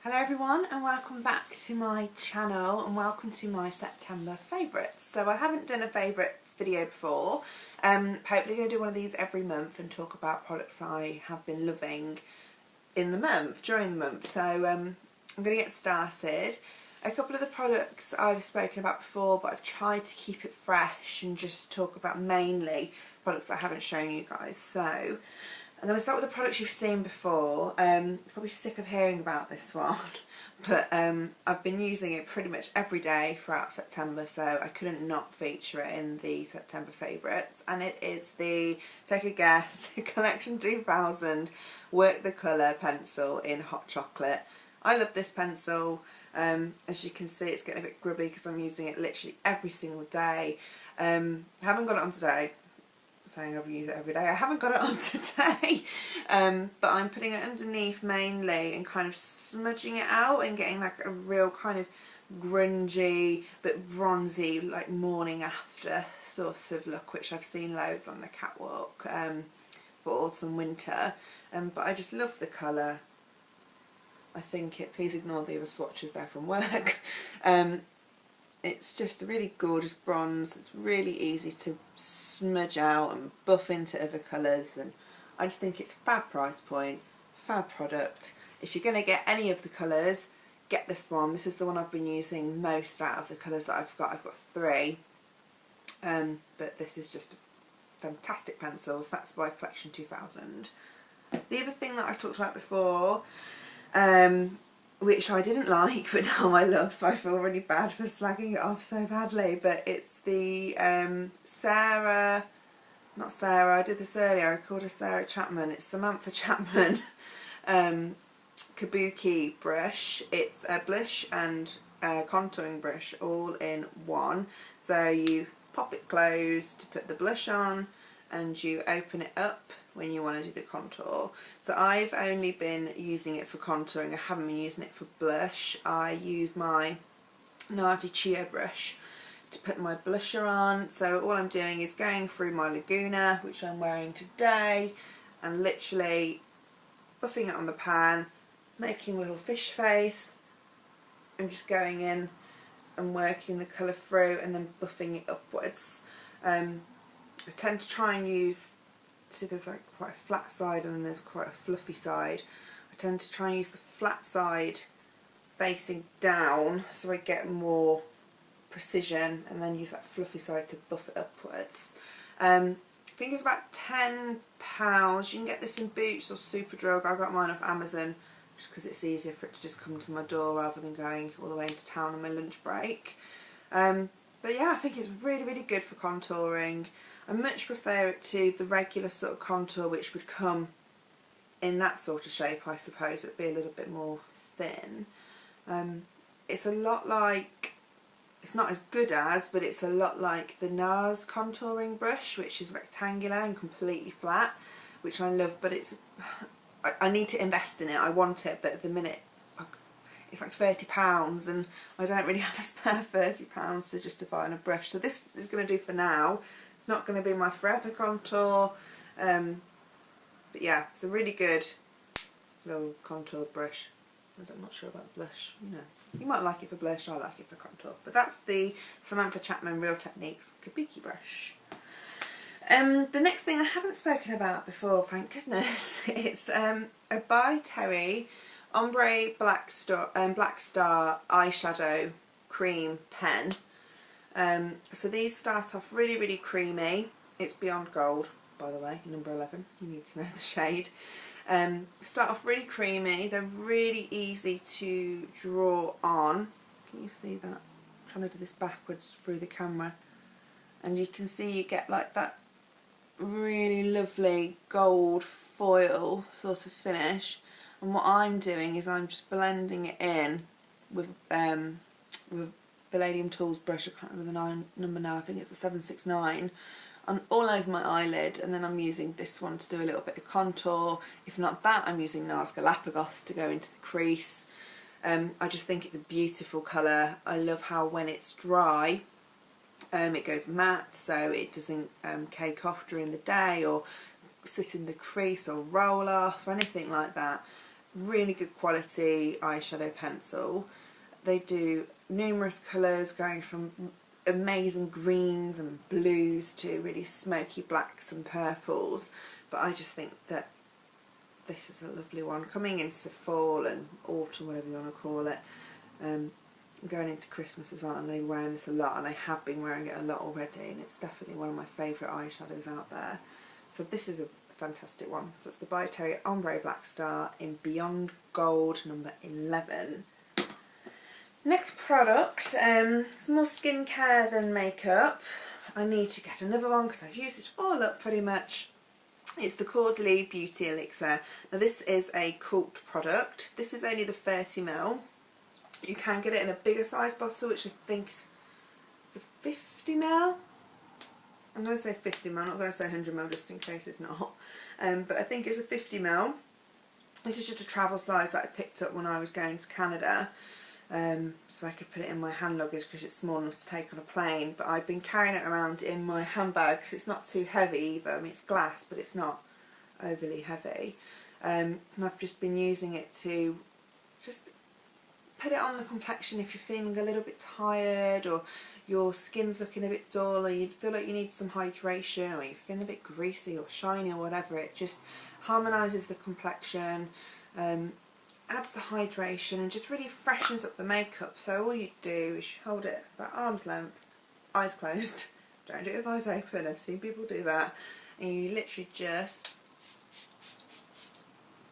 Hello everyone and welcome back to my channel and welcome to my September favourites. So I haven't done a favourites video before. Hopefully going to do one of these every month and talk about products I have been loving in the month, during the month. So I'm going to get started. A couple of the products I've spoken about before, but I've tried to keep it fresh and just talk about mainly products that I haven't shown you guys. So I'm going to start with the products you've seen before. You're probably sick of hearing about this one, but I've been using it pretty much every day throughout September, so I couldn't not feature it in the September favourites. And it is the, take a guess, Collection 2000 Work the Colour pencil in Hot Chocolate. I love this pencil. As you can see, it's getting a bit grubby because I'm using it literally every single day. I haven't got it on today. Saying I've used it every day. I haven't got it on today, but I'm putting it underneath mainly and kind of smudging it out and getting like a real kind of grungy but bronzy like morning after sort of look, which I've seen loads on the catwalk for autumn winter, but I just love the colour. I think it, please ignore the other swatches there from work. It's just a really gorgeous bronze. It's really easy to smudge out and buff into other colours, and I just think it's a fab price point, fab product. If you're going to get any of the colours, get this one. This is the one I've been using most out of the colours that I've got. I've got 3, but this is just a fantastic pencil. So that's by Collection 2000. The other thing that I've talked about before, which I didn't like but now I love, so I feel really bad for slagging it off so badly, but it's the I did this earlier, I called her Sarah Chapman, it's Samantha Chapman Kabuki brush. It's a blush and contouring brush all in one, so you pop it closed to put the blush on and you open it up when you want to do the contour. So I've only been using it for contouring, I haven't been using it for blush. I use my Nazi Chia brush to put my blusher on, so all I'm doing is going through my Laguna, which I'm wearing today, and literally buffing it on the pan, making a little fish face, and just going in and working the colour through and then buffing it upwards. I tend to try and use, see there's like quite a flat side and then there's quite a fluffy side. I tend to try and use the flat side facing down so I get more precision, and then use that fluffy side to buff it upwards. I think it's about £10. You can get this in Boots or Superdrug. I got mine off Amazon just because it's easier for it to just come to my door rather than going all the way into town on my lunch break. But yeah, I think it's really, really good for contouring. I much prefer it to the regular sort of contour, which would come in that sort of shape, I suppose. It would be a little bit more thin. It's a lot like, it's not as good as, but it's a lot like the NARS contouring brush, which is rectangular and completely flat, which I love, but it's, I need to invest in it. I want it, but at the minute it's like £30 and I don't really have a spare £30 to justify on a brush. So this is going to do for now. It's not going to be my forever contour, but yeah, it's a really good little contour brush. I'm not sure about blush, you know. You might like it for blush, I like it for contour. But that's the Samantha Chapman Real Techniques Kabuki brush. The next thing I haven't spoken about before, thank goodness, it's a by Terry Ombre Black Star eyeshadow cream pen. So these start off really, really creamy. It's Beyond Gold, by the way, number 11. You need to know the shade. Start off really creamy. They're really easy to draw on. Can you see that? I'm trying to do this backwards through the camera. And you can see you get like that really lovely gold foil sort of finish. And what I'm doing is I'm just blending it in with Palladium Tools brush. I can't remember the number now, I think it's the 769, on all over my eyelid, and then I'm using this one to do a little bit of contour. If not that, I'm using NARS Galapagos to go into the crease. I just think it's a beautiful colour. I love how when it's dry it goes matte, so it doesn't cake off during the day or sit in the crease or roll off or anything like that. really good quality eyeshadow pencil. They do numerous colours going from amazing greens and blues to really smoky blacks and purples, but I just think that this is a lovely one coming into fall and autumn, whatever you want to call it. Going into Christmas as well. I'm going to be wearing this a lot, and I have been wearing it a lot already, and it's definitely one of my favourite eyeshadows out there. So this is a fantastic one. So it's the By Terry Ombre Black Star in Beyond Gold number 11. Next product, it's more skincare than makeup. I need to get another one because I've used it all up pretty much. It's the Caudalie Beauty Elixir. Now this is a cult product. This is only the 30ml. You can get it in a bigger size bottle, which I think is a 50ml. I'm going to say 50ml, I'm not going to say 100ml just in case it's not. But I think it's a 50ml. This is just a travel size that I picked up when I was going to Canada. So I could put it in my hand luggage because it's small enough to take on a plane, but I've been carrying it around in my handbag because it's not too heavy either. I mean, it's glass, but it's not overly heavy. And I've just been using it to just put it on the complexion if you're feeling a little bit tired, or your skin's looking a bit dull, or you feel like you need some hydration, or you're feeling a bit greasy or shiny or whatever. It just harmonises the complexion, adds the hydration, and just really freshens up the makeup. So all you do is you hold it about arm's length, eyes closed. Don't do it with eyes open, I've seen people do that. And you literally just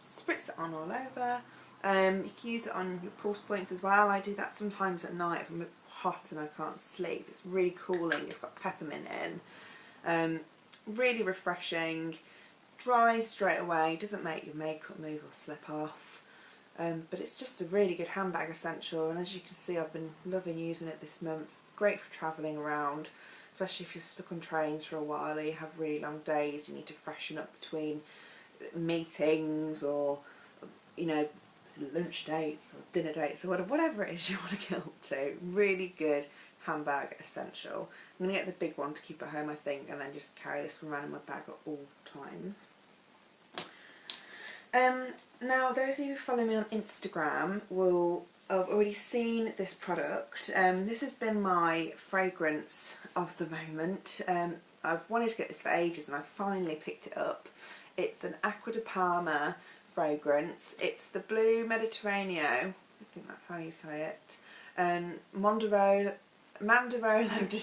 spritz it on all over. You can use it on your pulse points as well. I do that sometimes at night if I'm a bit hot and I can't sleep. It's really cooling, it's got peppermint in. Really refreshing, dries straight away, doesn't make your makeup move or slip off. But it's just a really good handbag essential, and as you can see I've been loving using it this month. Great for travelling around, especially if you're stuck on trains for a while or you have really long days, you need to freshen up between meetings or, you know, lunch dates or dinner dates or whatever it is you want to get up to. Really good handbag essential. I'm going to get the big one to keep at home I think, and then just carry this one around in my bag at all times. Now those of you who follow me on Instagram will have already seen this product. This has been my fragrance of the moment. I've wanted to get this for ages and I finally picked it up. It's an Acqua di Parma fragrance. It's the Blue Mediterraneo, I think that's how you say it, and Mandarolo di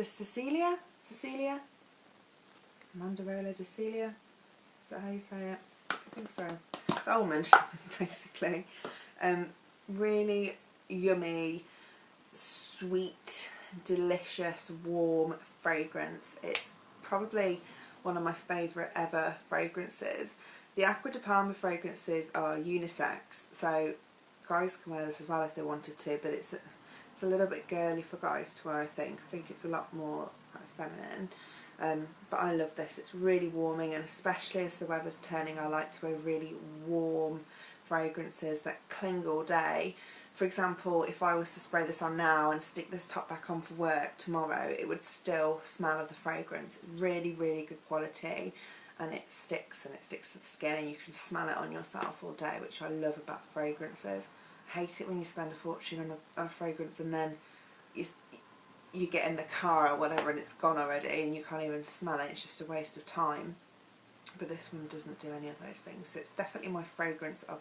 Sicilia? Mandarolo di Sicilia? Is that how you say it? I think so. It's almond, basically. Really yummy, sweet, delicious, warm fragrance. It's probably one of my favourite ever fragrances. The Acqua di Parma fragrances are unisex, so guys can wear this as well if they wanted to, but it's a little bit girly for guys to wear, I think. I think it's a lot more kind of feminine. But I love this. It's really warming, and especially as the weather's turning I like to wear really warm fragrances that cling all day. For example, if I was to spray this on now and stick this top back on for work tomorrow, it would still smell of the fragrance. Really, really good quality, and it sticks to the skin, and you can smell it on yourself all day, which I love about fragrances. I hate it when you spend a fortune on a fragrance and then you get in the car or whatever and it's gone already and you can't even smell it. It's just a waste of time. But this one doesn't do any of those things, so it's definitely my fragrance of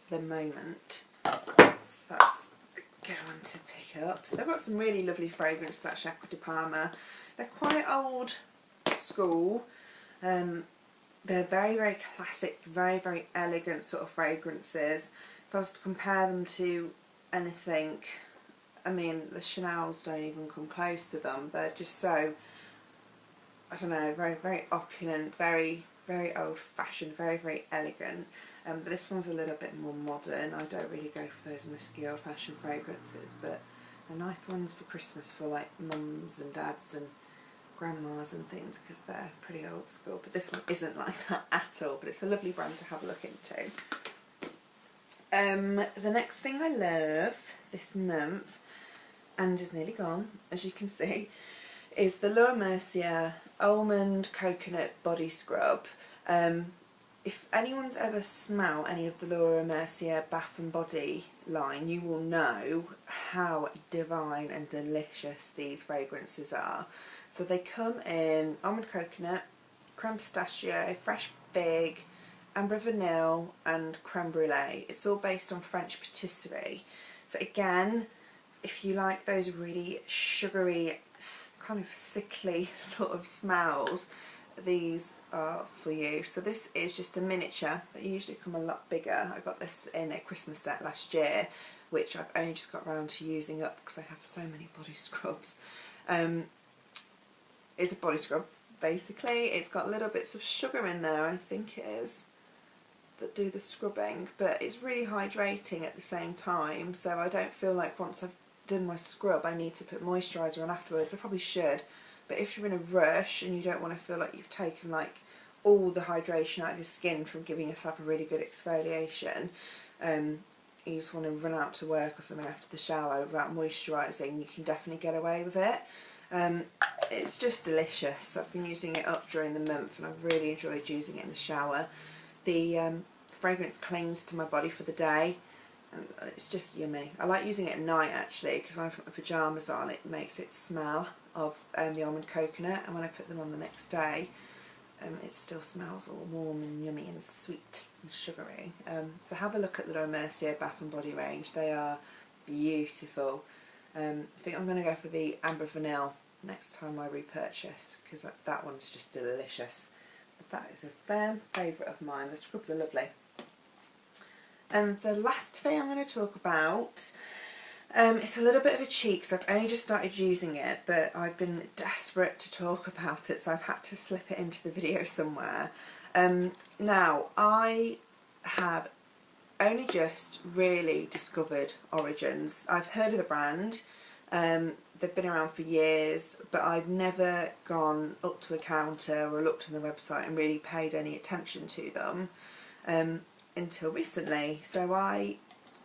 the moment. So that's a good one to pick up. They've got some really lovely fragrances actually, Acqua di Parma. They're quite old school. They're very, very classic, very, very elegant sort of fragrances. If I was to compare them to anything, I mean, the Chanels don't even come close to them. They're just so, I don't know, very, very opulent, very, very old-fashioned, very, very elegant. But this one's a little bit more modern. I don't really go for those musky old-fashioned fragrances, but they're nice ones for Christmas for like mums and dads and grandmas and things, because they're pretty old school. But this one isn't like that at all, but it's a lovely brand to have a look into. The next thing I love this month, and is nearly gone as you can see, is the Laura Mercier Almond Coconut Body Scrub. if anyone's ever smelled any of the Laura Mercier Bath and Body line, you will know how divine and delicious these fragrances are. So they come in almond coconut, creme pistachio, fresh fig, amber vanille and creme brulee. It's all based on French patisserie. So again, if you like those really sugary, kind of sickly sort of smells, these are for you. So this is just a miniature. They usually come a lot bigger. I got this in a Christmas set last year, which I've only just got around to using up because I have so many body scrubs. It's a body scrub basically. It's got little bits of sugar in there, I think it is, that do the scrubbing, but it's really hydrating at the same time, so I don't feel like once I've done my scrub I need to put moisturiser on afterwards. I probably should, but if you're in a rush and you don't want to feel like you've taken like all the hydration out of your skin from giving yourself a really good exfoliation, you just want to run out to work or something after the shower without moisturising, you can definitely get away with it. It's just delicious. I've been using it up during the month and I've really enjoyed using it in the shower. The fragrance clings to my body for the day and it's just yummy. I like using it at night actually, because when I put my pyjamas on it makes it smell of the almond coconut, and when I put them on the next day it still smells all warm and yummy and sweet and sugary. So have a look at the Laura Mercier Bath and Body range. They are beautiful. I think I'm going to go for the amber vanille next time I repurchase, because that one's just delicious. But that is a firm favourite of mine. The scrubs are lovely. And the last thing I'm going to talk about, it's a little bit of a cheat because I've only just started using it, but I've been desperate to talk about it, so I've had to slip it into the video somewhere. Now, I have only just really discovered Origins. I've heard of the brand, they've been around for years, but I've never gone up to a counter or looked on the website and really paid any attention to them until recently. So I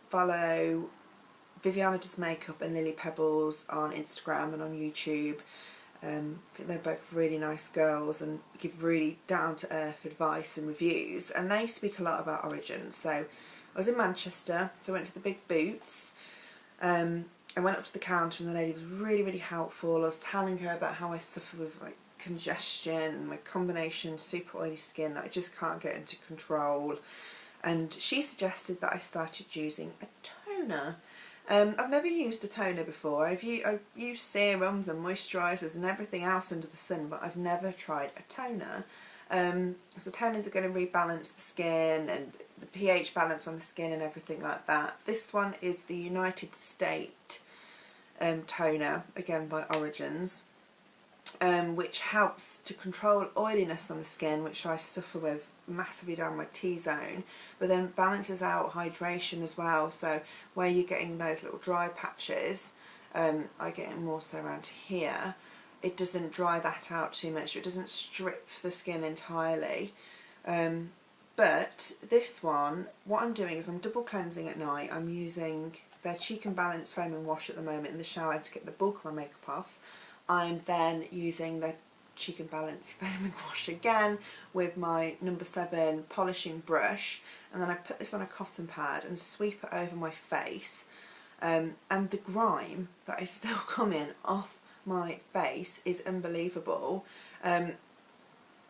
follow Viviana Does Makeup and Lily Pebbles on Instagram and on YouTube. I think they're both really nice girls and give really down-to-earth advice and reviews, and they speak a lot about Origins. So I was in Manchester, so I went to the Big Boots. I went up to the counter and the lady was really, really helpful. I was telling her about how I suffer with like congestion and my combination super oily skin that I just can't get into control, and she suggested that I started using a toner. I've never used a toner before. I've used serums and moisturisers and everything else under the sun, but I've never tried a toner. So toners are going to rebalance the skin and the pH balance on the skin and everything like that. This one is the United States toner, again by Origins, which helps to control oiliness on the skin, which I suffer with massively down my T-zone, but then balances out hydration as well. So where you're getting those little dry patches, I get it more so around here, it doesn't dry that out too much, it doesn't strip the skin entirely. But this one, what I'm doing is I'm double cleansing at night. I'm using their Cheek and Balance Foam and Wash at the moment in the shower to get the bulk of my makeup off. I'm then using the Cheek and Balance Foam and Wash again with my number 7 polishing brush, and then I put this on a cotton pad and sweep it over my face, and the grime that is still coming off my face is unbelievable.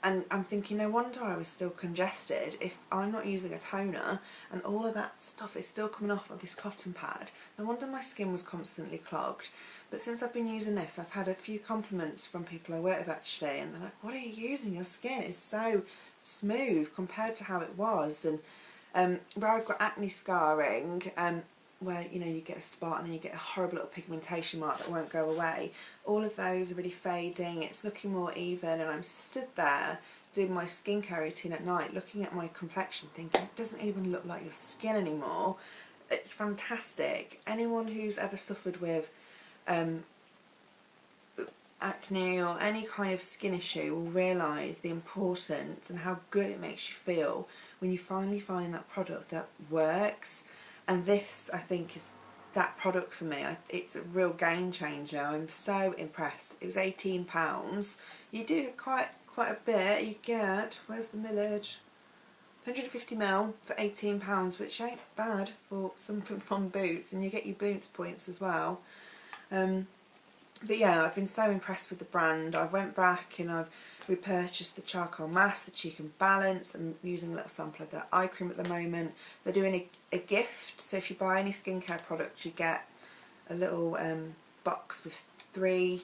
And I'm thinking, no wonder I was still congested if I'm not using a toner and all of that stuff is still coming off of this cotton pad. No wonder my skin was constantly clogged. But since I've been using this, I've had a few compliments from people I work with actually, and they're like, what are you using? Your skin is so smooth compared to how it was. And where I've got acne scarring, where you get a spot and then you get a horrible little pigmentation mark that won't go away, all of those are really fading, it's looking more even, and I'm stood there doing my skincare routine at night looking at my complexion thinking it doesn't even look like your skin anymore. It's fantastic. Anyone who's ever suffered with acne or any kind of skin issue will realise the importance and how good it makes you feel when you finally find that product that works. And this, I think, is that product for me. It's a real game changer. I'm so impressed. It was £18. You do quite a bit. You get, where's the millage? 150ml for £18, which ain't bad for something from Boots, and you get your Boots points as well. But yeah, I've been so impressed with the brand. I went back and I've repurchased the charcoal mask, the Cheek and Balance. I'm using a little sample of their eye cream at the moment. They're doing a gift, so if you buy any skincare products you get a little box with 3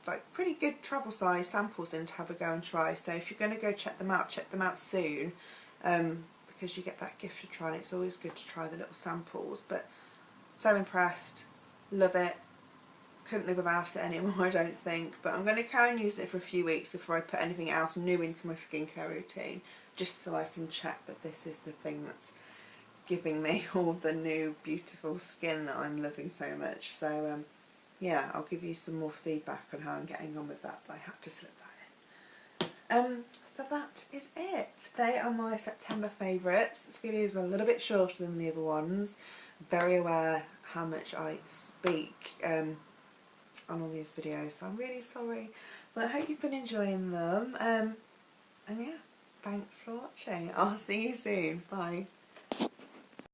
like pretty good travel size samples in to have a go and try. So if you're going to go check them out soon, because you get that gift to try, and it's always good to try the little samples. But so impressed, love it. Couldn't live without it anymore, I don't think, but I'm going to carry on using it for a few weeks before I put anything else new into my skincare routine, just so I can check that this is the thing that's giving me all the new beautiful skin that I'm loving so much. So yeah, I'll give you some more feedback on how I'm getting on with that, but I had to slip that in. So that is it. They are my September favourites. This video is a little bit shorter than the other ones. I'm very aware how much I speak on all these videos, so I'm really sorry, but I hope you've been enjoying them, and yeah, thanks for watching. I'll see you soon. Bye.